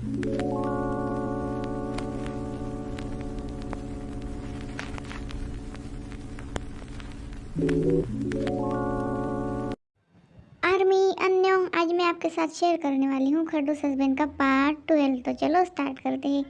Army अन्यों, आज मैं आपके साथ शेयर करने वाली हूँ खरगोश हस्बैंड का पार्ट 12। तो चलो स्टार्ट करते हैं,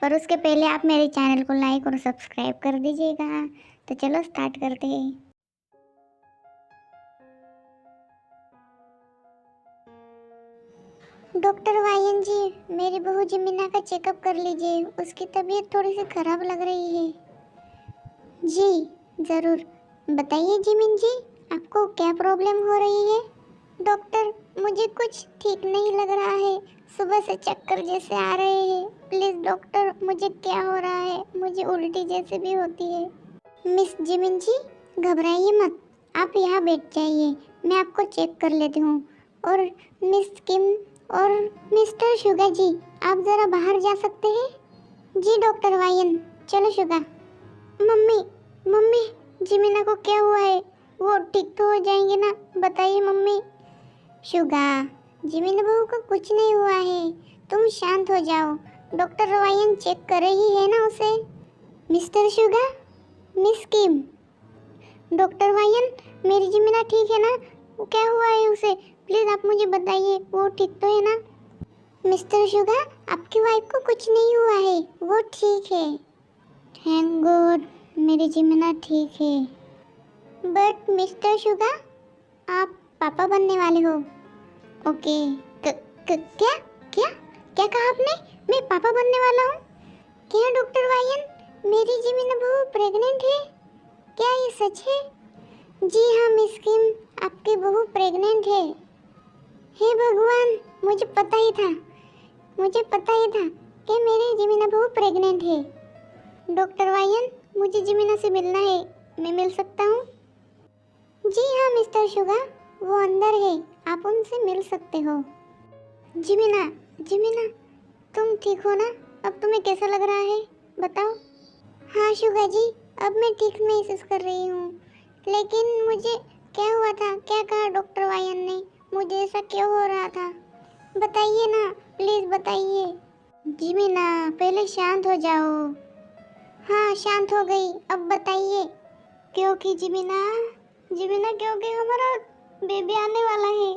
पर उसके पहले आप मेरे चैनल को लाइक और सब्सक्राइब कर दीजिएगा। तो चलो स्टार्ट करते हैं। डॉक्टर वायन जी, मेरी बहू जिमिना का चेकअप कर लीजिए, उसकी तबीयत थोड़ी सी खराब लग रही है। जी ज़रूर, बताइए जिमिन जी, आपको क्या प्रॉब्लम हो रही है? डॉक्टर, मुझे कुछ ठीक नहीं लग रहा है, सुबह से चक्कर जैसे आ रहे हैं। प्लीज़ डॉक्टर, मुझे क्या हो रहा है? मुझे उल्टी जैसे भी होती है। मिस जिमिन जी, घबराइए मत, आप यहाँ बैठ जाइए, मैं आपको चेक कर लेती हूँ। और मिस किम और मिस्टर शुगा जी, आप ज़रा बाहर जा सकते हैं? जी डॉक्टर वायन, चलो शुगा। मम्मी, मम्मी, जिमिना को क्या हुआ है? वो ठीक तो हो जाएंगे ना? बताइए मम्मी। शुगा, जिमिना बहू को कुछ नहीं हुआ है, तुम शांत हो जाओ, डॉक्टर रवायन चेक कर रही है ना उसे। मिस्टर शुगा, मिस किम, डॉक्टर वायन, मेरी जिमिना ठीक है ना? वो क्या हुआ है उसे? प्लीज आप मुझे बताइए, वो ठीक तो है ना? मिस्टर शुगा, आपकी वाइफ को कुछ नहीं हुआ है, वो ठीक है। थैंक गॉड, मेरी जिमिना ठीक है। बट मिस्टर शुगा, आप पापा बनने वाले हो। ओके। क्या क्या क्या कहा आपने? मैं पापा बनने वाला हूँ? क्या डॉक्टर वायन, मेरी जिमिना बहू प्रेग्नेंट है? क्या ये सच है? जी हाँ मिस किम, आपकी बहू प्रेग्नेंट है। हे भगवान, मुझे पता ही था, मुझे पता ही था कि मेरी जिमिना बहू प्रेग्नेंट है। डॉक्टर वायन, मुझे जिमिना से मिलना है, मैं मिल सकता हूँ? जी हाँ मिस्टर शुगा, वो अंदर है, आप उनसे मिल सकते हो। जिमिना, जिमिना, तुम ठीक हो ना? अब तुम्हें कैसा लग रहा है, बताओ? हाँ शुगा जी, अब मैं ठीक महसूस कर रही हूँ, लेकिन मुझे क्या हुआ था? क्या कहा डॉक्टर वायन ने? मुझे ऐसा क्यों हो रहा था? बताइए ना, प्लीज़ बताइए। जिमिना, पहले शांत हो जाओ। हाँ शांत हो गई, अब बताइए। क्योंकि जिमिना, जिमिना क्योंकि हमारा बेबी आने वाला है,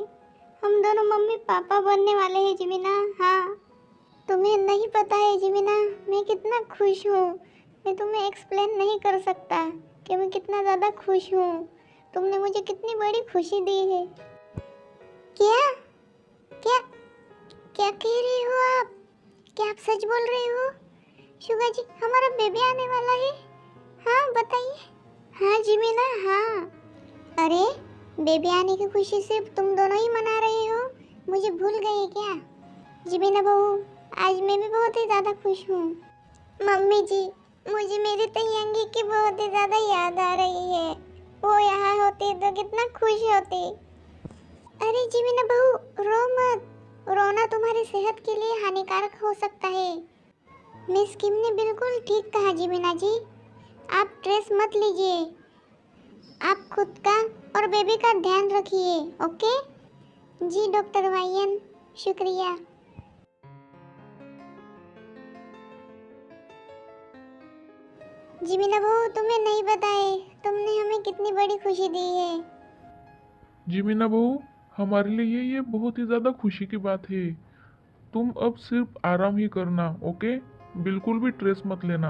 हम दोनों मम्मी पापा बनने वाले हैं जिमिना। हाँ, तुम्हें नहीं पता है जिमिना, मैं कितना खुश हूँ, मैं तुम्हें एक्सप्लेन नहीं कर सकता कि मैं कितना ज़्यादा खुश हूँ। तुमने मुझे कितनी बड़ी खुशी दी है। क्या क्या क्या कह रही हो आप? क्या आप सच बोल रही हो? शुगा जी, हमारा बेबी आने वाला है। हाँ बताइए। हाँ जिमिना, हाँ। अरे, बेबी आने की खुशी से तुम दोनों ही मना रहे हो, मुझे भूल गए क्या? जिमिना बहू, आज मैं भी बहुत ही ज़्यादा खुश हूँ। मम्मी जी, मुझे मेरी तयंगी की बहुत ही ज़्यादा याद आ रही है, वो यहाँ होती तो कितना खुश होती। अरे जिमिना बहू, रो मत, रोना तुम्हारी सेहत के लिए हानिकारक हो सकता है। मिस किम ने बिल्कुल ठीक कहा जिमिना जी, आप स्ट्रेस मत लीजिए, आप खुद का और बेबी का ध्यान रखिए। ओके? जी डॉक्टर वायन, शुक्रिया। जिमिना बहू, तुम्हें नहीं बताए, तुमने हमें कितनी बड़ी खुशी दी है। जी मीना बहू, हमारे लिए ये बहुत ही ज़्यादा खुशी की बात है। तुम अब सिर्फ आराम ही करना, ओके? बिल्कुल भी स्ट्रेस मत लेना।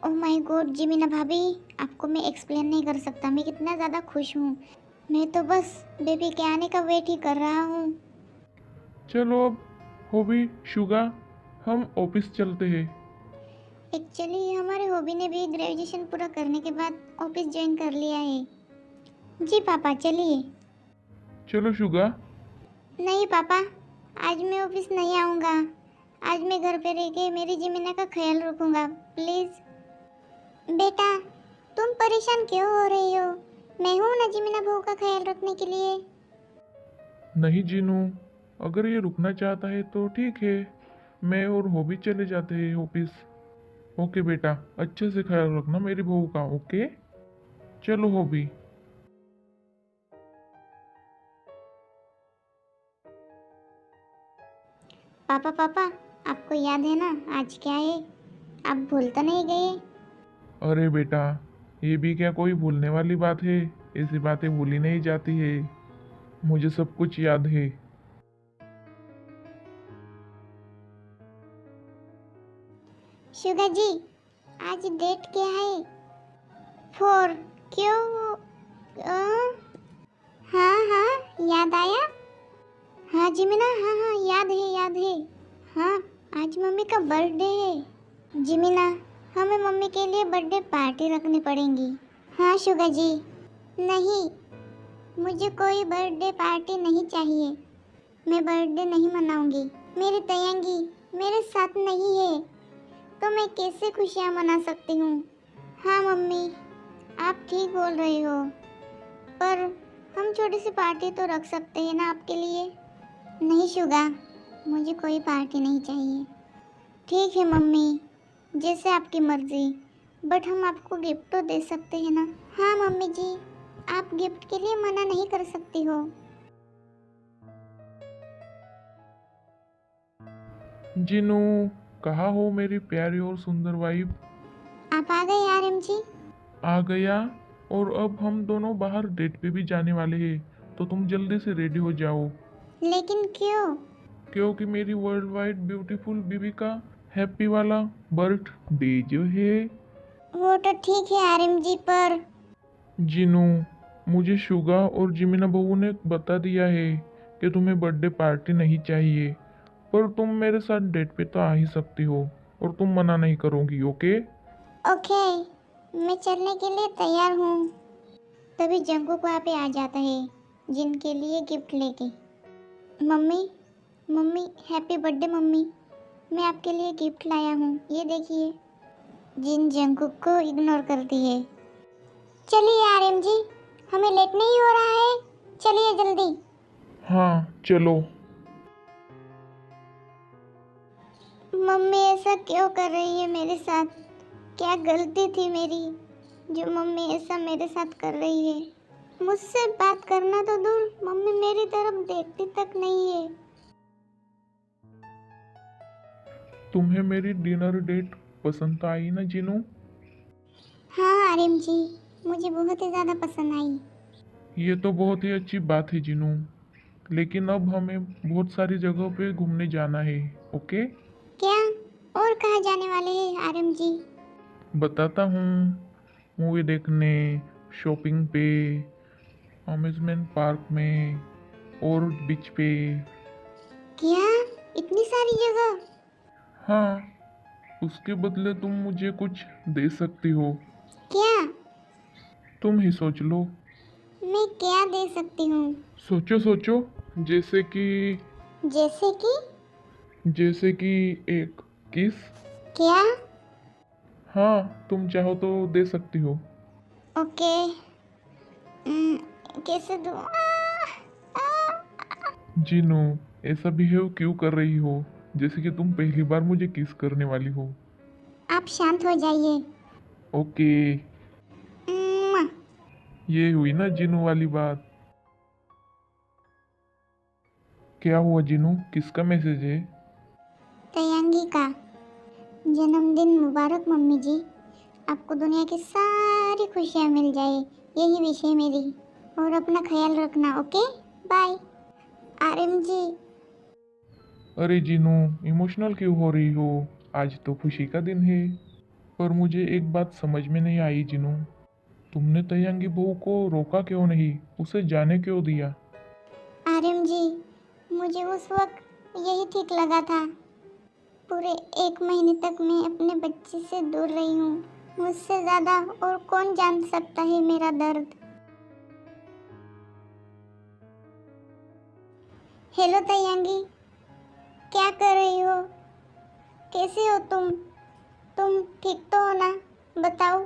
ओह माय गॉड जिमिना भाभी, आपको मैं एक्सप्लेन नहीं कर सकता मैं कितना ज़्यादा खुश हूँ। मैं तो बस बेबी के आने का वेट ही कर रहा हूँ। चलो अब हॉबी शुगा, हम ऑफिस चलते हैं। एक्चुअली हमारे हॉबी ने भी ग्रेजुएशन पूरा करने के बाद ऑफिस ज्वाइन कर लिया है। जी पापा चलिए। चलो शुगा। नहीं पापा, आज मैं ऑफिस नहीं आऊँगा, आज मैं घर पे रह के मेरी जिमिना का ख्याल रखूँगा, प्लीज़। बेटा, तुम परेशान क्यों हो रही हो? मैं हूँ ना जिमिना बहू का ख्याल रखने के लिए। नहीं जीनू, अगर ये रुकना चाहता है तो ठीक है, मैं और हॉबी चले जाते हैं ऑफिस। ओके बेटा, अच्छे से ख्याल रखना मेरी बहू का, ओके? चलो हॉबी। पापा पापा, आपको याद है ना आज क्या है? आप भूल तो नहीं गए? अरे बेटा, ये भी क्या कोई भूलने वाली बात है? ऐसी बातें भूली नहीं जाती है। मुझे सब कुछ याद है। शुगा जी, आज डेट क्या है? 4। क्यों? अ, हाँ हाँ, याद आया। हाँ जिमिना, हाँ हाँ, याद है। हाँ, आज मम्मी का बर्थडे है। जिमिना, हमें मम्मी के लिए बर्थडे पार्टी रखनी पड़ेगी। हाँ शुगा जी। नहीं, मुझे कोई बर्थडे पार्टी नहीं चाहिए। मैं बर्थडे नहीं मनाऊंगी। मेरी तयंगी मेरे साथ नहीं है, तो मैं कैसे खुशियाँ मना सकती हूँ? हाँ मम्मी, आप ठीक बोल रहे हो, पर हम छोटी सी पार्टी तो रख सकते हैं ना आपके लिए। नहीं शुगा, मुझे कोई पार्टी नहीं चाहिए। ठीक है मम्मी, जैसे आपकी मर्जी, बट हम आपको गिफ्ट तो दे सकते हैं ना। हाँ मम्मी जी, आप गिफ्ट के लिए मना नहीं कर सकती हो। जिनू, कहाँ हो मेरी प्यारी और सुंदर वाइफ? आप आ गए आरएम जी। आ गया। और अब हम दोनों बाहर डेट पे भी जाने वाले हैं, तो तुम जल्दी से रेडी हो जाओ। लेकिन क्यों? क्योंकि मेरी वर्ल्ड वाइड ब्यूटीफुल बीबी का हैप्पी वाला बर्थडे जो है। वो तो ठीक है आरएम जी, पर जिनू, मुझे शुगा और जिमिना बहू ने बता दिया है कि तुम्हें बर्थडे पार्टी नहीं चाहिए, पर तुम मेरे साथ डेट पे तो आ ही सकती हो और तुम मना नहीं करोगी, ओके? ओके, मैं चलने के लिए तैयार हूँ। तभी जंगकुक वहाँ पे आ जाता है जिनके लिए गिफ्ट लेके। Mummy, mummy, happy birthday mummy, मैं आपके लिए गिफ्ट लाया हूँ, ये देखिए। जिन जंगकुक को इग्नोर करती है। चलिए आरएम जी, हमें लेट नहीं हो रहा है, चलिए जल्दी। हाँ चलो। मम्मी ऐसा क्यों कर रही है मेरे साथ? क्या गलती थी मेरी जो मम्मी ऐसा मेरे साथ कर रही है? मुझसे बात करना तो दूर, मम्मी मेरी तरफ देखती तक नहीं है। तुम्हें मेरी डिनर डेट पसंद तो आई ना जिनू? हाँ आरएम जी, मुझे बहुत ही ज़्यादा पसंद आई। ये तो बहुत ही अच्छी बात है जिनू, लेकिन अब हमें बहुत सारी जगहों पे घूमने जाना है, ओके? क्या? और कहाँ जाने वाले हैं आरएम जी? बताता हूँ। मूवी देखने, शॉपिंग पे, अम्यूजमेंट पार्क में और बीच पे। क्या? इतनी सारी जगह? हाँ, उसके बदले तुम मुझे कुछ दे सकती हो। क्या? तुम ही सोच लो। मैं क्या दे सकती हूँ? सोचो सोचो। जैसे कि जैसे कि? जैसे कि एक किस। क्या? हाँ, तुम चाहो तो दे सकती हो। ओके। कैसे दूँ? जीनू, ऐसा बिहेव क्यों कर रही हो जैसे कि तुम पहली बार मुझे किस करने वाली हो? आप शांत हो जाइए। ओके। उम्म, ये हुई ना जीनू वाली बात। क्या हुआ जीनू, किसका मैसेज है? तयंगी का जन्मदिन मुबारक मम्मी जी। आपको दुनिया की सारी खुशियाँ मिल जाए, यही विश है मेरी। और अपना ख्याल रखना, ओके? बाय आरएम जी। अरे जीनू, इमोशनल क्यों हो रही हो? आज तो खुशी का दिन है। पर मुझे एक बात समझ में नहीं आई जीनू, तुमने तयंगी बहू को रोका क्यों नहीं, उसे जाने क्यों दिया? आरएम जी, मुझे उस वक्त यही ठीक लगा था। पूरे 1 महीने तक मैं अपने बच्चे से दूर रही हूँ। मुझसे ज़्यादा और कौन जान सकता है मेरा दर्द। हेलो तयंगी, क्या कर रही हो? कैसे हो तुम? तुम ठीक तो हो ना? बताओ।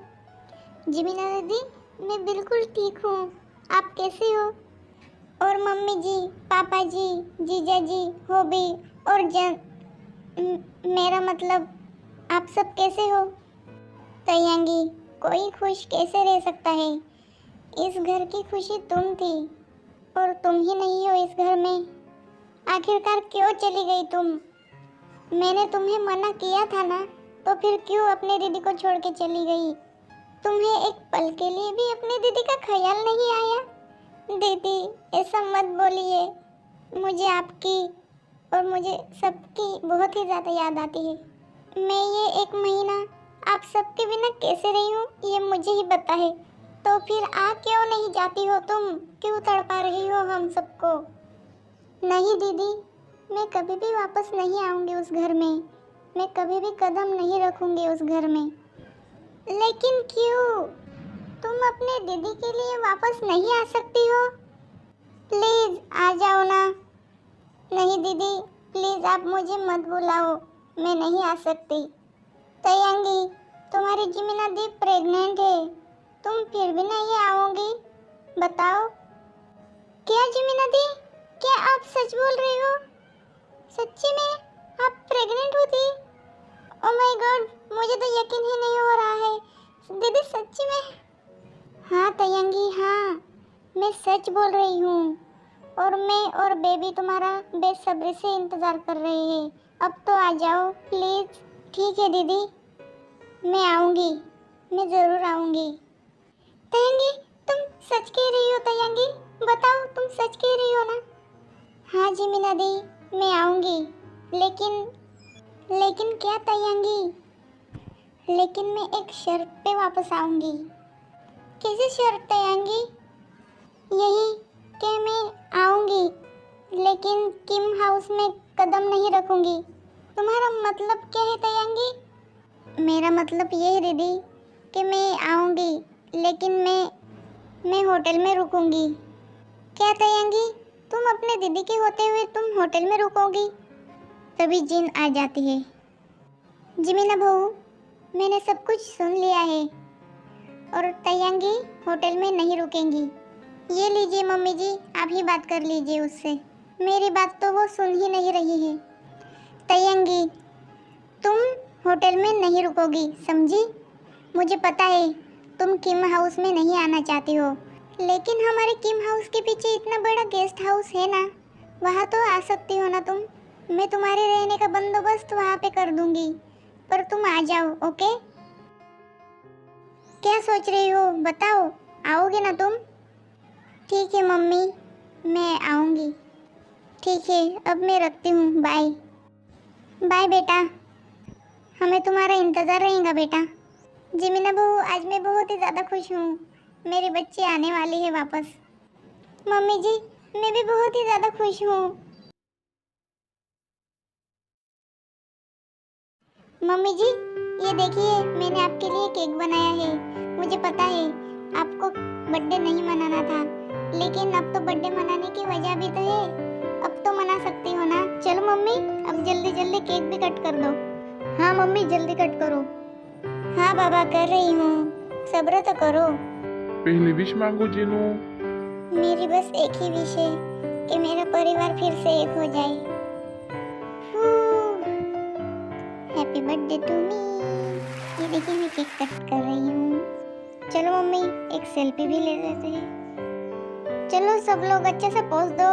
जिमिना दीदी, मैं बिल्कुल ठीक हूँ। आप कैसे हो? और मम्मी जी, पापा जी, जीजा जी, होबी और मेरा मतलब आप सब कैसे हो? तयंगी, कोई खुश कैसे रह सकता है? इस घर की खुशी तुम थी और तुम ही नहीं हो इस घर में। आखिरकार क्यों चली गई तुम? मैंने तुम्हें मना किया था ना, तो फिर क्यों अपने दीदी को छोड़ के चली गई? तुम्हें एक पल के लिए भी अपनी दीदी का ख्याल नहीं आया? दीदी, ऐसा मत बोलिए। मुझे आपकी और मुझे सबकी बहुत ही ज़्यादा याद आती है। मैं ये 1 महीना आप सबके बिना कैसे रही हूँ, ये मुझे ही पता है। तो फिर आ क्यों नहीं जाती हो तुम? क्यों तड़पा रही हो हम सबको? नहीं दीदी, मैं कभी भी वापस नहीं आऊँगी उस घर में। मैं कभी भी कदम नहीं रखूँगी उस घर में। लेकिन क्यों? तुम अपने दीदी के लिए वापस नहीं आ सकती हो? प्लीज़ आ जाओ ना। नहीं दीदी, प्लीज़ आप मुझे मत बुलाओ, मैं नहीं आ सकती। तयंगी, तुम्हारी जिमिना दी प्रेग्नेंट है, तुम फिर भी नहीं आओगी? बताओ। क्या जिमिना दी, क्या आप सच बोल रही हो? सच्ची में आप प्रेग्नेंट हो थी? ओ माय गॉड, मुझे तो यकीन ही नहीं हो रहा है। दीदी सच्ची में? हाँ तयंगी, हाँ, मैं सच बोल रही हूँ। और मैं और बेबी तुम्हारा बेसब्री से इंतज़ार कर रहे हैं। अब तो आ जाओ प्लीज़। ठीक है दीदी, मैं आऊँगी, मैं ज़रूर आऊँगी। तयंगी, तुम सच कह रही हो तयंगी? बताओ, तुम सच कह रही हो ना? हाँ जी मीना दी, मैं आऊँगी। लेकिन लेकिन क्या तयंगी? लेकिन मैं एक शर्त पे वापस आऊँगी। कैसी शर्त तयंगी? यही कि मैं आऊँगी, लेकिन किम हाउस में कदम नहीं रखूँगी। तुम्हारा मतलब क्या है तयंगी? मेरा मतलब ये है दीदी कि मैं आऊँगी, लेकिन मैं होटल में रुकूँगी। क्या तयंगी, तुम अपने दीदी के होते हुए तुम होटल में रुकोगी? तभी जिन आ जाती है। जिमिना बहू, मैंने सब कुछ सुन लिया है और तयंगी होटल में नहीं रुकेंगी। ये लीजिए मम्मी जी, आप ही बात कर लीजिए उससे। मेरी बात तो वो सुन ही नहीं रही है। तयंगी, तुम होटल में नहीं रुकोगी, समझी? मुझे पता है तुम किम हाउस में नहीं आना चाहती हो, लेकिन हमारे किम हाउस के पीछे इतना बड़ा गेस्ट हाउस है ना, वहाँ तो आ सकती हो ना तुम। मैं तुम्हारे रहने का बंदोबस्त वहाँ पे कर दूँगी, पर तुम आ जाओ, ओके? क्या सोच रही हो, बताओ, आओगे ना तुम? ठीक है मम्मी, मैं आऊँगी। ठीक है, अब मैं रखती हूँ, बाय। बाय बेटा, हमें तुम्हारा इंतज़ार रहेगा बेटा। जिमिना बहू, आज मैं बहुत ही ज़्यादा खुश हूँ, मेरे बच्चे आने वाले हैं वापस। मम्मी जी, मैं भी बहुत ही ज़्यादा खुश हूँ। मम्मी जी, ये देखिए, मैंने आपके लिए केक बनाया है। मुझे पता है आपको बर्थडे नहीं मनाना था, लेकिन अब तो बर्थडे मनाने की वजह भी तो है। अब तो मना सकती हो ना? चलो मम्मी, अब जल्दी जल्दी केक भी कट कर दो। हाँ मम्मी, जल्दी कट करो। हाँ बाबा, कर रही हूँ, सब्र तो करो। पहले विश मांगो जिनू। मेरी बस एक ही विश है कि मेरा परिवार फिर से एक हो जाए। Happy birthday to me. ये देखिए, मैं केक कट कर रही हूँ। चलो मम्मी, एक सेल्फी भी ले लेते हैं। चलो सब लोग अच्छे से पोज दो।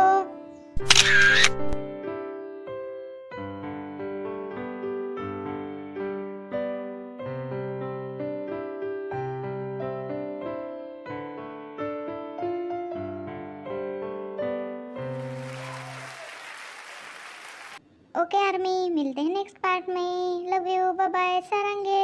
ओके आर्मी, मिलते हैं नेक्स्ट पार्ट में। Love you, bye bye, सारंगे।